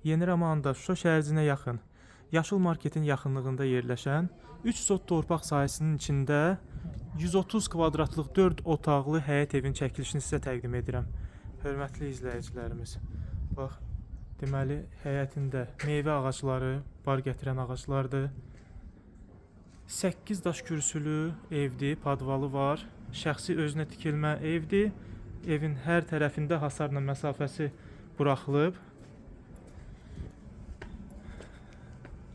Yeni Romanda Şuşa şəhərinə yaxın, Yaşıl Marketin yaxınlığında yerləşən 3 sot torpaq sahəsinin içində 130 kvadratlıq 4 otaqlı həyət evin çəkilişini sizə təqdim edirəm. Hörmətli izləyicilərimiz, bax, deməli, həyətində meyvə ağacları, bar gətirən ağaclardır. 8 daş kürsülü evdir, padvalı var. Şəxsi özünə tikilmə evdir. Evin hər tərəfində hasarla məsafəsi buraxılıb.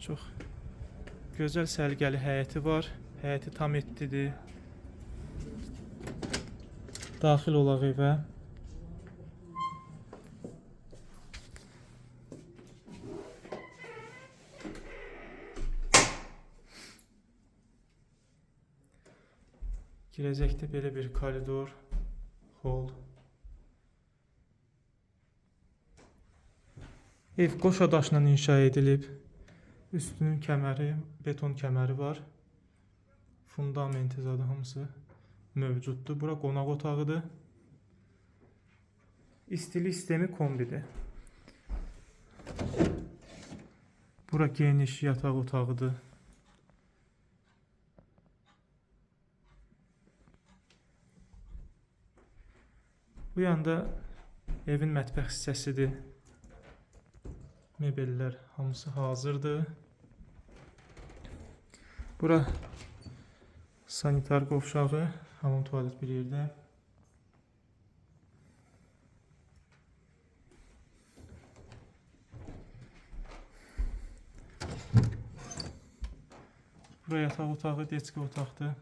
Çox gözəl səliqəli həyəti var. Həyəti tam etdidir. Daxil olaq evə. Girəcəkdə belə bir koridor, hol. Ev qoşa daşla inşa edilib. Üstünün kəməri, beton kəməri var. Fundamenti zadı hamısı mövcuddur. Bura qonaq otağıdır. İstilik sistemi kombidir. Bura geniş yataq otağıdır. Bu yanda evin mətbəx hissəsidir. Mebellər hamısı hazırdır. Bura sanitar qovşağı, hamam tualet bir yerdə. Bura yataq otağı, deçki otaqdır.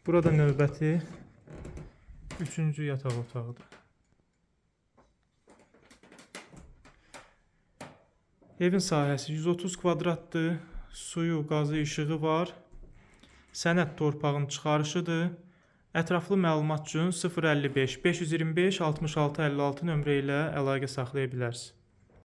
Burada növbəti 3-cü yataq otağıdır. Evin sahəsi 130 kvadratdır. Suyu, qazı, işığı var. Sənəd torpağın çıxarışıdır. Ətraflı məlumat üçün 055 525 66 56 nömrə ilə əlaqə saxlaya bilərsiniz.